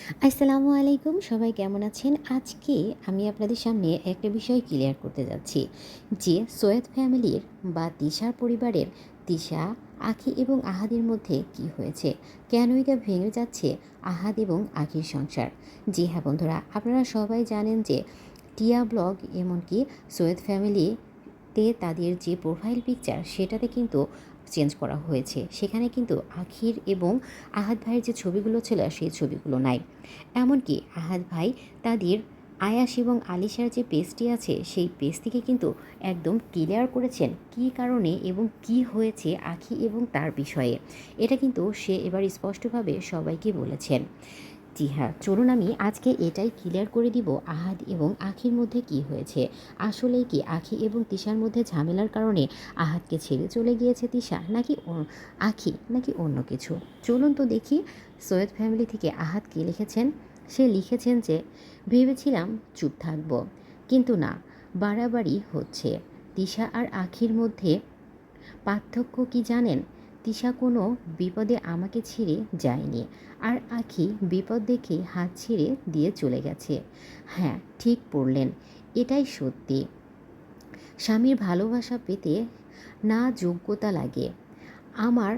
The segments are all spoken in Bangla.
আসসালামু আলাইকুম, সবাই কেমন আছেন? আজকে আমি আপনাদের সামনে একটা বিষয় ক্লিয়ার করতে যাচ্ছি যে সৈয়দ ফ্যামিলির বা তিশার পরিবারের তিশা, আখি এবং আহাদের মধ্যে কি হয়েছে, কেন এটা ভেঙে যাচ্ছে আহাদ এবং আখির সংসার। জি হ্যাঁ বন্ধুরা, আপনারা সবাই জানেন যে টিয়া ব্লগ এমনকি সৈয়দ ফ্যামিলিতে তাদের যে প্রোফাইল পিকচার সেটাতে কিন্তু চেঞ্জ করা হয়েছে। সেখানে কিন্তু আখির এবং আহাদ ভাইয়ের যে ছবিগুলো ছিল সেই ছবিগুলো নাই। এমনকি আহাদ ভাই তাদের আয়াস এবং আলিশার যে পেজটি আছে সেই পেজ থেকে কিন্তু একদম ক্লিয়ার করেছেন কী কারণে এবং কি হয়েছে আখি এবং তার বিষয়ে। এটা কিন্তু সে এবার স্পষ্টভাবে সবাইকে বলেছেন। জি হ্যাঁ, চলুন আমি আজকে এটাই ক্লিয়ার করে দিব আহাদ এবং আখির মধ্যে কি হয়েছে। আসলেই কি আখি এবং তিশার মধ্যে ঝামেলার কারণে আহাদকে ছেড়ে চলে গিয়েছে তিশা, নাকি আখি, নাকি অন্য কিছু। চলুন তো দেখি সৈয়দ ফ্যামিলি থেকে আহাদ কী লিখেছেন। সে লিখেছেন যে ভেবেছিলাম চুপ থাকব, কিন্তু না, বাড়াবাড়ি হচ্ছে। তিশা আর আখির মধ্যে পার্থক্য কি জানেন? তিশা কোনো বিপদে আমাকে ছেড়ে যায়নি, আর আখি বিপদ দেখে হাত ছেড়ে দিয়ে চলে গেছে। হ্যাঁ, ঠিক পড়লেন, এটাই সত্যি। স্বামীর ভালোবাসা পেতে না যোগ্যতা লাগে। আমার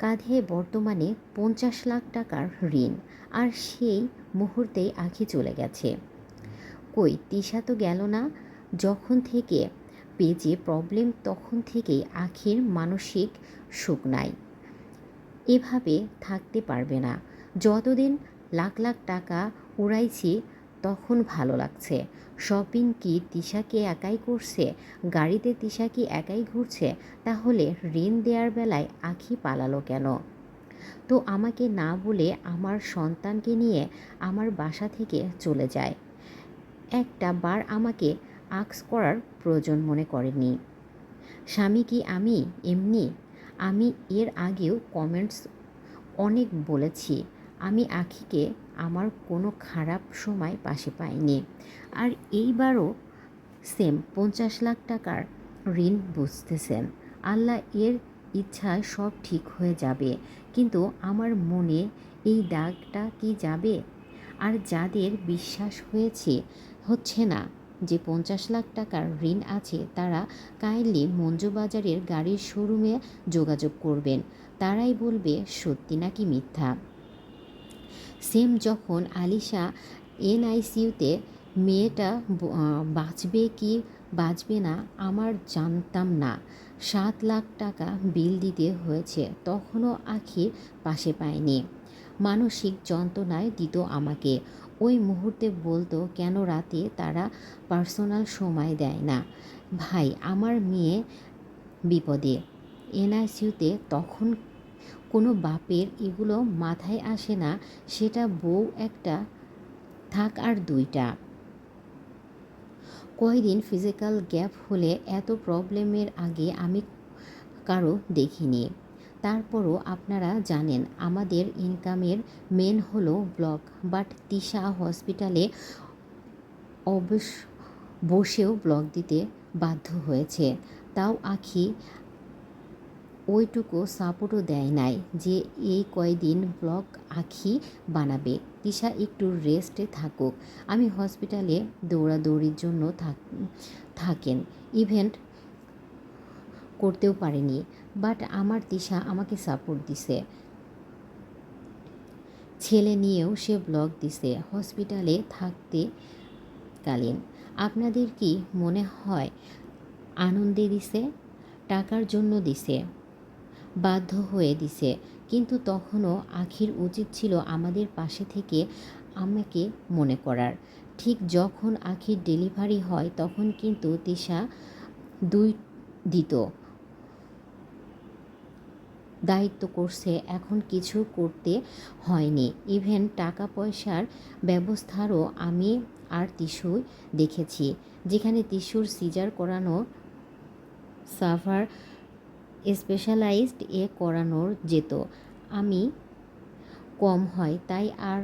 কাঁধে বর্তমানে 50 লাখ টাকার ঋণ, আর সেই মুহূর্তেই আখি চলে গেছে। কই তিশা তো গেল না। যখন থেকে পেজে প্রবলেম তখন থেকেই আখির মানসিক সুখ নাই। এভাবে থাকতে পারবে না। যতদিন লাখ লাখ টাকা উড়াইছি তখন ভালো লাগছে। শপিং কি তিশাকে একাই করছে? গাড়িতে তিশা কি একাই ঘুরছে? তাহলে ঋণ দেওয়ার বেলায় আখি পালালো কেন? তো আমাকে না বলে আমার সন্তানকে নিয়ে আমার বাসা থেকে চলে যায়। একটা বার আমাকে আক্স করার প্রয়োজন মনে করেনি। স্বামী কি আমি এমনি? আমি এর আগেও কমেন্টস অনেক বলেছি, আমি আখিকে আমার কোনো খারাপ সময় পাশে পাইনি। আর এইবারও সেম 50 লাখ টাকার ঋণ বুঝতেছেন। আল্লাহ এর ইচ্ছায় সব ঠিক হয়ে যাবে, কিন্তু আমার মনে এই দাগটা কি যাবে? আর যাদের বিশ্বাস হচ্ছে না যে 50 লাখ টাকার ঋণ আছে, তারা কাইন্ডলি মঞ্জুবাজারের গাড়ির শোরুমে যোগাযোগ করবেন। তারাই বলবে সত্যি নাকি মিথ্যা। সেম যখন আলিশা এনআইসিইউতে, মেয়েটা বাঁচবে কি বাঁচবে না আমার জানতাম না, 7 লাখ টাকা বিল দিতে হয়েছে, তখনও আখির পাশে পায়নি। মানসিক যন্ত্রণায় দিত আমাকে। ওই মুহূর্তে বলতো কেন রাতে তারা পার্সোনাল সময় দেয় না। ভাই, আমার মেয়ে বিপদে, এনআইসিইউতে, তখন কোনো বাপের এগুলো মাথায় আসে না। সেটা বউ একটা, থাক আর দুইটা। কয়দিন ফিজিক্যাল গ্যাপ হলে এত প্রবলেমের আগে আমি কারো দেখিনি। তারপরও আপনারা জানেন আমাদের ইনকামের মেন হলো ব্লগ। বাট তিশা হসপিটালে বসেও ব্লগ দিতে বাধ্য হয়েছে। তাও আখি ওইটুকু সাপোর্টও দেয় নাই যে এই কয়দিন ব্লগ আখি বানাবে, তিশা একটু রেস্টে থাকুক। আমি হসপিটালে দৌড়াদৌড়ির জন্য থাকেন, ইভেন্ট করতেও পারিনি। বাট আমার তিশা আমাকে সাপোর্ট দিছে। ছেলে নিয়েও সে ব্লগ দিছে হসপিটালে থাকতে কালীন। আপনাদের কি মনে হয় আনন্দে দিছে? টাকার জন্য দিছে, বাধ্য হয়ে দিছে। কিন্তু তখনও আখির উচিত ছিল আমাদের পাশে থেকে আমাকে মনে করার। ঠিক যখন আখির ডেলিভারি হয় তখন কিন্তু তিশা দুই দিত, দায়িত্ব করছে, এখন কিছু করতে হয়নি। ইভেন টাকা পয়সার ব্যবস্থারও আমি আর তিশুই দেখেছি। যেখানে তিশুর সিজার করানো সাভার স্পেশালাইজড করানোর যেত, আমি কম হয় তাই আর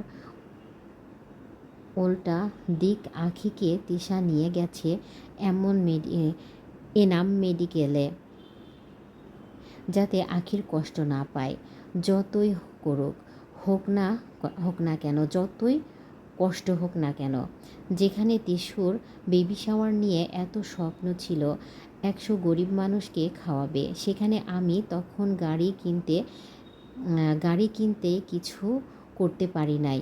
উল্টা দিক আখিকে তিশা নিয়ে গেছে এনাম মেডিকেলে, যাতে আখির কষ্ট না পায়। যতই করুক হোক না হোক না কেন, যতই কষ্ট হোক না কেন। যেখানে তিশার বেবি শাওয়ার নিয়ে এত স্বপ্ন ছিল, 100 গরিব মানুষকে খাওয়াবে, সেখানে আমি তখন গাড়ি কিনতে কিছু করতে পারি নাই।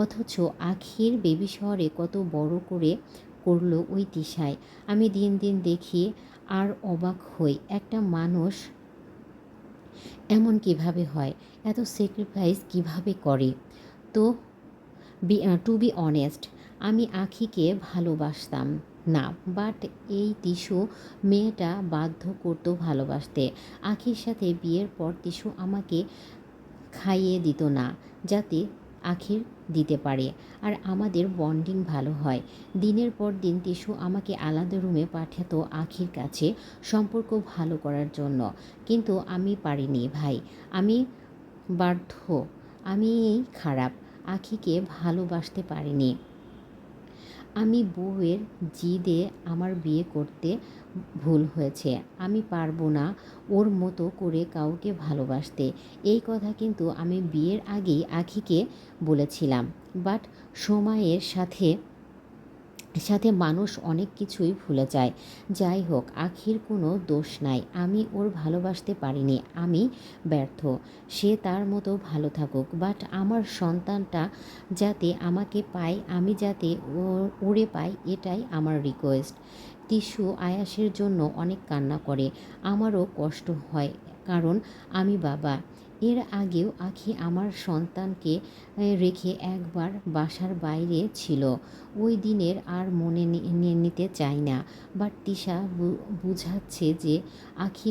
অথচ আখির বেবি শাওয়ারে কত বড় করে করলো ওই তিশায়। আমি দিন দিন দেখি আর অবাক হই, একটা মানুষ এমন কিভাবে হয়, এত স্যাক্রিফাইস কিভাবে করে। তো টু বি অনেস্ট, আমি আখিকে ভালোবাসতাম না, বাট এই তিশু মেয়েটা বাধ্য করতো ভালোবাসতে। আখির সাথে বিয়ের পর তিশু আমাকে খাইয়ে দিত না, যাতে আখির দিতে পারে আর আমাদের বন্ডিং ভালো হয়। দিনের পর দিন তিশু আমাকে আলাদা রুমে পাঠাতো আখির কাছে সম্পর্ক ভালো করার জন্য, কিন্তু আমি পারিনি ভাই। আমি বাধ্য, আমিই খারাপ, আখিকে ভালোবাসতে পারিনি। আমি বউয়ের জিদে আমার বিয়ে করতে ভুল হয়েছে। আমি পারবো না ওর মতো করে কাউকে ভালোবাসতে। এই কথা কিন্তু আমি বিয়ের আগেই আখিকে বলেছিলাম, বাট সময়ের সাথে সাথে মানুষ অনেক কিছুই ভুলে যায়। যাই হোক, আখির কোনো দোষ নাই, আমি ওর ভালোবাসতে পারিনি, আমি ব্যর্থ। সে তার মতো ভালো থাকুক, বাট আমার সন্তানটা যাতে আমাকে পায়, আমি যাতে ওরে পাই, এটাই আমার রিকোয়েস্ট। তিশু আয়াসের জন্য অনেক কান্না করে, আমারও কষ্ট হয়, কারণ আমি বাবা। এর আগেও আখি আমার সন্তানকে রেখে একবার বাসার বাইরে ছিল। ওই দিনের আর মনে নিতে চাই না, বাট তিশা বুঝাচ্ছে যে আখি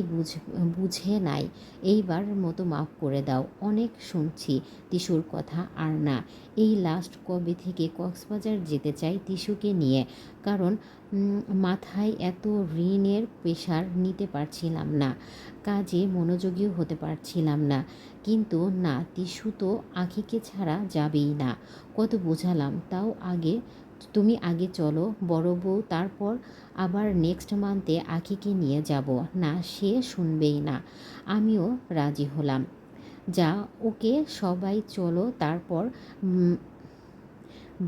বুঝে নাই, এইবার মতো মাফ করে দাও। অনেক শুনছি তিশুর কথা, আর না। এই লাস্ট কবে থেকে কক্সবাজার যেতে চাই তিশুকে নিয়ে, কারণ মাথায় এত ঋণের প্রেশার নিতে পারছিলাম না, কাজে মনোযোগীও হতে পারছিলাম না। কিন্তু না, তিশু তো আখিকে ছাড়া যাবেই না। কত বোঝালাম, তাও তুমি আগে চলো বড় বউ, তারপর আবার নেক্সট মান্থে আখিকে নিয়ে যাব। না, সে শুনবেই না। আমিও রাজি হলাম, যা ওকে সবাই চলো, তারপর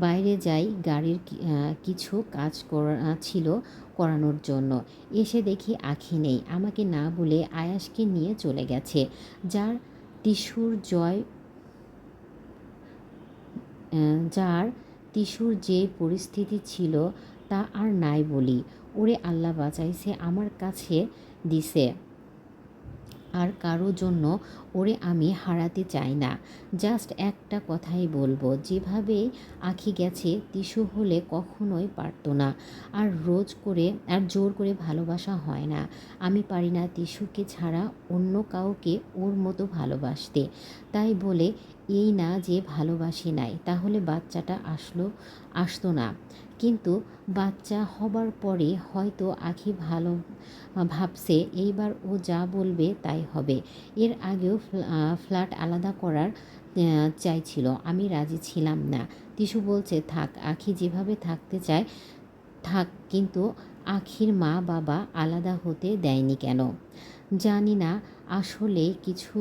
বাইরে যাই, গাড়ির কিছু কাজ ছিল করানোর জন্য। এসে দেখি আখি নেই, আমাকে না বলে আয়াসকে নিয়ে চলে গেছে। যার তিশুর জয় যার তিশুর যে পরিস্থিতি ছিল তা আর নাই বলি। ওরে আল্লাহ বাঁচাইছে, আমার কাছে দিছে, আর কারো জন্য ওরে আমি হারাতে চাই না। জাস্ট একটা কথাই বলবো, যেভাবে আখি গেছে তিশু হলে কখনোই পারতো না। আর জোর করে ভালোবাসা হয় না। আমি পারি না তিশুকে ছাড়া অন্য কাউকে ওর মতো ভালোবাসতে। তাই বলে এই না যে ভালোবাসি নাই, তাহলে বাচ্চাটা আসতো না। কিন্তু বাচ্চা হবার পরে হয়তো আখি ভাবছে এইবার ও যা বলবে তাই হবে। এর আগেও ফ্ল্যাট আলাদা করার চাইছিল, আমি রাজি ছিলাম না। তিশু বলছে থাক, আখি যেভাবে থাকতে চায় থাক, কিন্তু আখির মা বাবা আলাদা হতে দেয়নি কেন জানি না। আসলে কিছু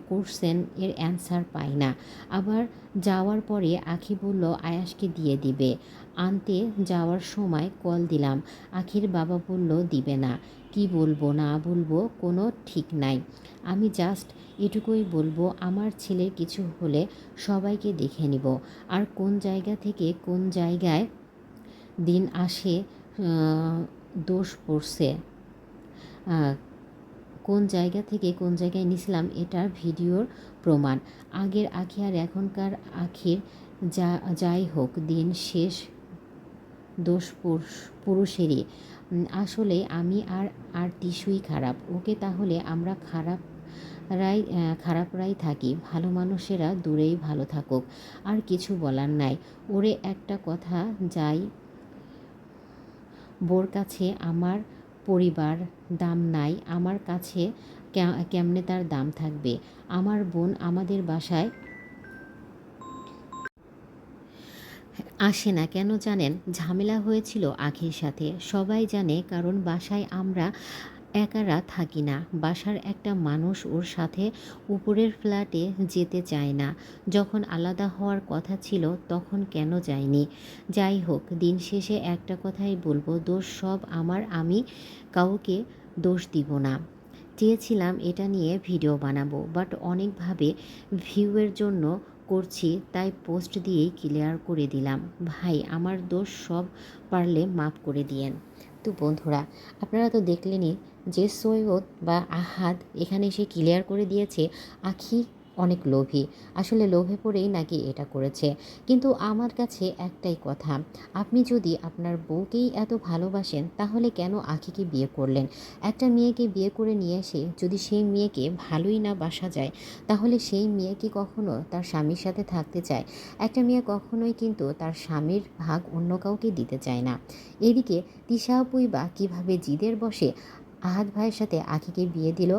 কোশ্চেন এর অ্যান্সার পাই না। আবার যাওয়ার পরে আখি বলল আয়াসকে দিয়ে দিবে। আনতে যাওয়ার সময় কল দিলাম, আখির বাবা বলল দিবে না। কি বলবো না বলবো কোনো ঠিক নাই। আমি জাস্ট এটুকুই বলবো, আমার ছেলের কিছু হলে সবাইকে দেখে নিব। আর কোন জায়গা থেকে কোন জায়গায় দিন আসে দোষ পড়ছে, কোন জায়গা থেকে কোন জায়গায় নিছিলাম, এটার ভিডিওর প্রমাণ। আগের আখি আর এখনকার আখির যাই হোক, দিন শেষ দোষ পুরুষেরই। আসলে আমি আর টিস্যুই খারাপ। ওকে তাহলে আমরা খারাপরাই থাকি, ভালো মানুষেরা দূরেই ভালো থাকুক। আর কিছু বলার নাই। ওরে একটা কথা যাই, বোর কাছে আমার পরিবার দাম নাই, আমার কাছে কেমনে তার দাম থাকবে। আমার বোন আমাদের বাসায় আসে না কেন জানেন? ঝামেলা হয়েছিল আখির সাথে, সবাই জানে, কারণ বাসায় আমরা একারা থাকি না। বাসার একটা মানুষ ওর সাথে উপরের ফ্ল্যাটে যেতে চায় না। যখন আলাদা হওয়ার কথা ছিল তখন কেন যায়নি? যাই হোক, দিন শেষে একটা কথাই বলবো, দোষ সব আমার। আমি কাউকে দোষ দিব না। চেয়েছিলাম এটা নিয়ে ভিডিও বানাবো, বাট অনেকভাবে ভিউয়ের জন্য করছি, তাই পোস্ট দিয়েই ক্লিয়ার করে দিলাম। ভাই, আমার দোষ সব, পারলে মাফ করে দিয়েন। তো বন্ধুরা, আপনারা তো দেখলেনই যে সৈয়দ বা আহাদ এখানে এসে ক্লিয়ার করে দিয়েছে আখি অনেক লোভী। আসলে লোভে পড়েই নাকি এটা করেছে। কিন্তু আমার কাছে একটাই কথা, আপনি যদি আপনার বউকেই এত ভালোবাসেন তাহলে কেন আখিকে বিয়ে করলেন? একটা মেয়েকে বিয়ে করে নিয়ে এসে যদি সেই মেয়েকে ভালোই না বাসা যায়, তাহলে সেই মেয়ে কি কখনো তার স্বামীর সাথে থাকতে চায়? একটা মেয়ে কখনোই কিন্তু তার স্বামীর ভাগ অন্য কাউকে দিতে চায় না। এদিকে তিশা আপুই বা কীভাবে জিদের বশে আহাদ ভাইয়ের সাথে আখিকে বিয়ে দিল?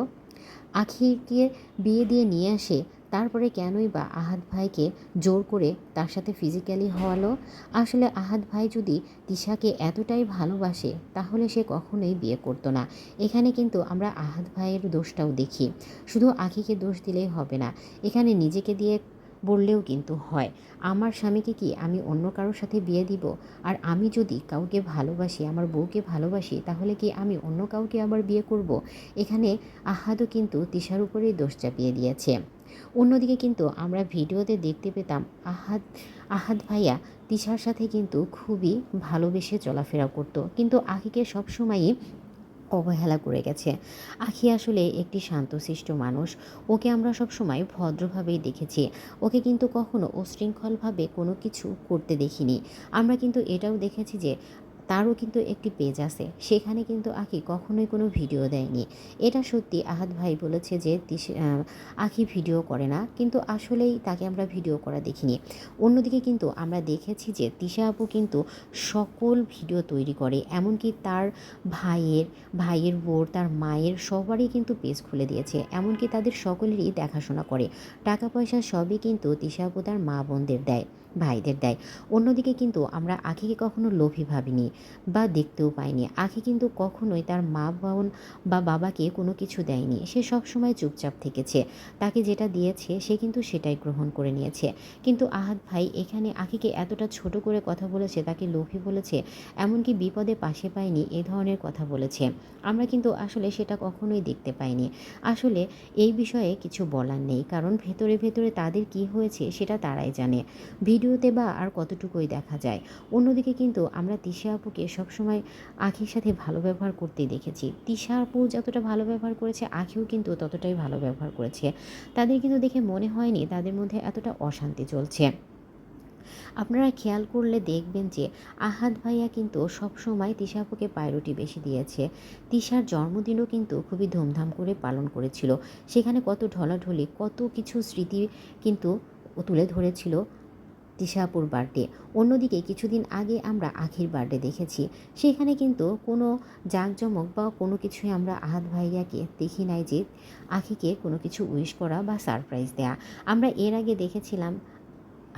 আখিকে বিয়ে দিয়ে নিয়ে আসে, তারপরে কেনই বা আহাদ ভাইকে জোর করে তার সাথে ফিজিক্যালি হওয়ালো? আসলে আহাদ ভাই যদি তিশাকে এতটাই ভালোবাসে তাহলে সে কখনোই বিয়ে করতো না। এখানে কিন্তু আমরা আহাদ ভাইয়ের দোষটাও দেখি। শুধু আখিকে দোষ দিলেই হবে না, এখানে নিজেকে দিয়ে বললেও কিন্তু হয়। আমার স্বামীকে কি আমি অন্য কারোর সাথে বিয়ে দিব? আর আমি যদি কাউকে ভালোবাসি, আমার বউকে ভালোবাসি, তাহলে কি আমি অন্য কাউকে আবার বিয়ে করব? এখানে আহাদও কিন্তু তিশার উপরেই দোষ চাপিয়ে দিয়েছে। অন্যদিকে কিন্তু আমরা ভিডিওতে দেখতে পেতাম আহাদ আহাদ ভাইয়া তিশার সাথে কিন্তু খুবই ভালোবেসে চলাফেরা করতো, কিন্তু আখিকে সবসময়ই অবহেলা করে গেছে। আখি আসলে একটি শান্তশিষ্ট মানুষ। ওকে আমরা সবসময় ভদ্রভাবেই দেখেছি। ওকে কিন্তু কখনো উচ্ছৃঙ্খলভাবে কোনো কিছু করতে দেখিনি। আমরা কিন্তু এটাও দেখেছি যে তারও কিন্তু একটি পেজ আছে। সেখানে কিন্তু আখি কখনোই কোনো ভিডিও দেয়নি। এটা সত্যি আহাদ ভাই বলেছে যে আখি ভিডিও করে না, কিন্তু আসলেই তাকে আমরা ভিডিও করা দেখিনি। অন্যদিকে কিন্তু আমরা দেখেছি যে তিশা আপু কিন্তু সকল ভিডিও তৈরি করে। এমনকি তার ভাইয়ের ভাইয়ের বোর, তার মায়ের সবারই কিন্তু পেজ খুলে দিয়েছে। এমনকি তাদের সকলেরই দেখাশোনা করে। টাকা পয়সা সবই কিন্তু তিশা আপু তার মা বোনদের দেয়, ভাইদের দেয়। অন্যদিকে কিন্তু আমরা আখিকে কখনো লোভী ভাবিনি বা দেখতেও পাইনি। আখি কিন্তু কখনোই তার মা বোন বা বাবাকে কোনো কিছু দেয়নি। সে সবসময় চুপচাপ থেকেছে। তাকে যেটা দিয়েছে সে কিন্তু সেটাই গ্রহণ করে নিয়েছে। কিন্তু আহাদ ভাই এখানে আখিকে এতটা ছোট করে কথা বলেছে, তাকে লোভী বলেছে, এমনকি বিপদে পাশে পায়নি এ ধরনের কথা বলেছে। আমরা কিন্তু আসলে সেটা কখনোই দেখতে পাইনি। আসলে এই বিষয়ে কিছু বলার নেই, কারণ ভেতরে ভেতরে তাদের কি হয়েছে সেটা তারাই জানে। ভিডিওতে বা আর কতটুকুই দেখা যায়। অন্যদিকে কিন্তু আমরা তিশা আপুকে সবসময় আখির সাথে ভালো ব্যবহার করতেই দেখেছি। তিশা আপু যতটা ভালো ব্যবহার করেছে আখিও কিন্তু ততটাই ভালো ব্যবহার করেছে। তাদের কিন্তু দেখে মনে হয়নি তাদের মধ্যে এতটা অশান্তি চলছে। আপনারা খেয়াল করলে দেখবেন যে আহাদ ভাইয়া কিন্তু সবসময় তিশা আপুকে প্রায়োরিটি বেশি দিয়েছে। তিশার জন্মদিনও কিন্তু খুবই ধুমধাম করে পালন করেছিল। সেখানে কত ঢলাঢলি, কত কিছু স্মৃতি কিন্তু তুলে ধরেছিল তিশা আপুর বার্থডে। অন্যদিকে কিছুদিন আগে আমরা আখির বার্থডে দেখেছি। সেখানে কিন্তু কোনো জাঁকজমক বা কোনো কিছুই আমরা আহাদ ভাইয়াকে দেখি নাই যে আখিকে কোনো কিছু উইশ করা বা সারপ্রাইজ দেয়া। আমরা এর আগে দেখেছিলাম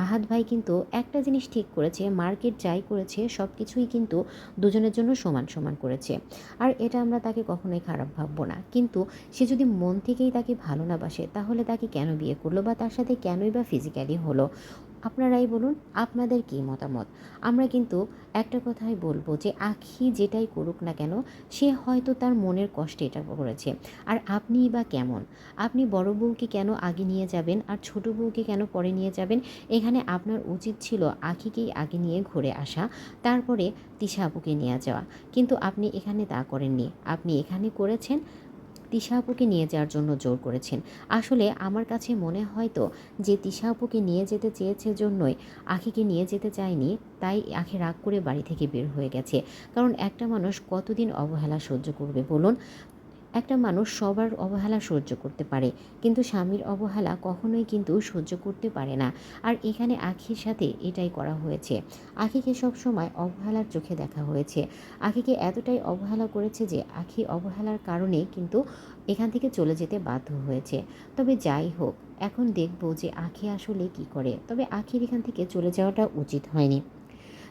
আহাদ ভাই কিন্তু একটা জিনিস ঠিক করেছে, মার্কেট যাই করেছে সব কিছুই কিন্তু দুজনের জন্য সমান সমান করেছে। আর এটা আমরা তাকে কখনোই খারাপ ভাববো না। কিন্তু সে যদি মন থেকেই তাকে ভালো না বাসে তাহলে তাকে কেন বিয়ে করলো বা তার সাথে কেনই বা ফিজিক্যালি হলো? আপনারাই বলুন, আপনাদের কী মতামত? আমরা কিন্তু একটা কথাই বলবো যে আখি যেটাই করুক না কেন, সে হয়তো তার মনের কষ্টে এটা করেছে। আর আপনিই বা কেমন? আপনি বড় বউকে কেন আগে নিয়ে যাবেন আর ছোট বউকে কেন পরে নিয়ে যাবেন? এখানে আপনার উচিত ছিল আখিকেই আগে নিয়ে ঘুরে আসা, তারপরে তিশা আপুকে নিয়ে যাওয়া। কিন্তু আপনি এখানে তা করেননি। আপনি এখানে করেছেন তিশা আপুকে নিয়ে যাওয়ার জন্য জোর করেছেন। আসলে আমার কাছে মনে হয় তো যে তিশা আপুকে নিয়ে যেতে চেয়েছে জন্যই আখিকে নিয়ে যেতে চায়নি, তাই আখি রাগ করে বাড়ি থেকে বের হয়ে গেছে। কারণ একটা মানুষ কতদিন অবহেলা সহ্য করবে বলুন? একটা মানুষ সবার অবহেলা সহ্য করতে পারে, কিন্তু স্বামীর অবহেলা কখনোই কিন্তু সহ্য করতে পারে না। আর এখানে আখির সাথে এটাই করা হয়েছে। আখিকে সবসময় অবহেলার চোখে দেখা হয়েছে। আখিকে এতটাই অবহেলা করেছে যে আখি অবহেলার কারণে কিন্তু এখান থেকে চলে যেতে বাধ্য হয়েছে। তবে যাই হোক, এখন দেখব যে আখি আসলে কি করে। তবে আখির এখান থেকে চলে যাওয়াটা উচিত হয়নি।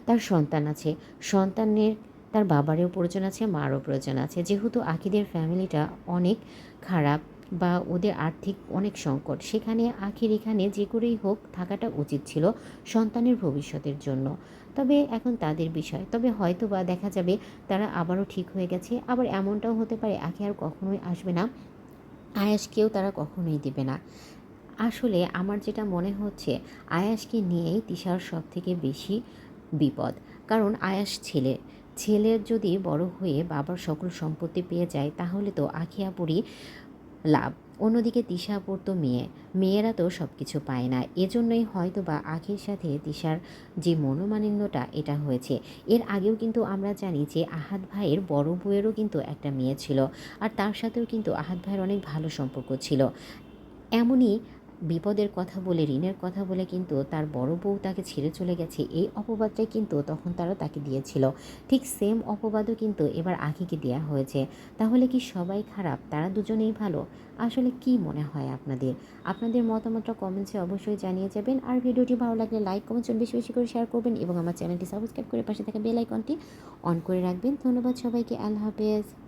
তার সন্তান আছে, সন্তানের তার বাবারও প্রয়োজন আছে, মারও প্রয়োজন আছে। যেহেতু আখিদের ফ্যামিলিটা অনেক খারাপ বা ওদের আর্থিক অনেক সংকট, সেখানে আখির এখানে যে করেই হোক থাকাটা উচিত ছিল সন্তানের ভবিষ্যতের জন্য। তবে এখন তাদের বিষয়। তবে হয়তোবা দেখা যাবে তারা আবারও ঠিক হয়ে গেছে। আবার এমনটাও হতে পারে আখি আর কখনোই আসবে না। আয়াসকেও তারা কখনোই দেবে না। আসলে আমার যেটা মনে হচ্ছে আয়াসকে নিয়েই তিশার সবথেকে বেশি বিপদ। কারণ আয়াস ছেলে। ছেলের যদি বড় হয়ে বাবার সকল সম্পত্তি পেয়ে যায় তাহলে তো আখি আপুরই লাভ। অন্যদিকে তিশা আপুর তো মেয়ে। মেয়েরা তো সব কিছু পায় না। এজন্যই হয়তোবা আখির সাথে তিশার যে মনোমালিন্যটা এটা হয়েছে। এর আগেও কিন্তু আমরা জানি যে আহাদ ভাইয়ের বড় বউয়েরও কিন্তু একটা মেয়ে ছিল। আর তার সাথেও কিন্তু আহাদ ভাইয়ের অনেক ভালো সম্পর্ক ছিল। এমনই বিপদের কথা বলে, ঋণের কথা বলে কিন্তু তার বড় বউ তাকে ছেড়ে চলে গেছে, এই অপবাদটাই কিন্তু তখন তারা তাকে দিয়েছিল। ঠিক সেম অপবাদও কিন্তু এবার আখিকে দেয়া হয়েছে। তাহলে কি সবাই খারাপ? তারা দুজনেই ভালো? আসলে কি মনে হয় আপনাদের? আপনাদের মতামতটা কমেন্টসে অবশ্যই জানিয়ে যাবেন। আর ভিডিওটি ভালো লাগলে লাইক, কমেন্টস বেশি বেশি করে শেয়ার করবেন এবং আমার চ্যানেলটি সাবস্ক্রাইব করে পাশে থাকা বেল আইকনটি অন করে রাখবেন। ধন্যবাদ সবাইকে। আল্লাহ হাফেজ।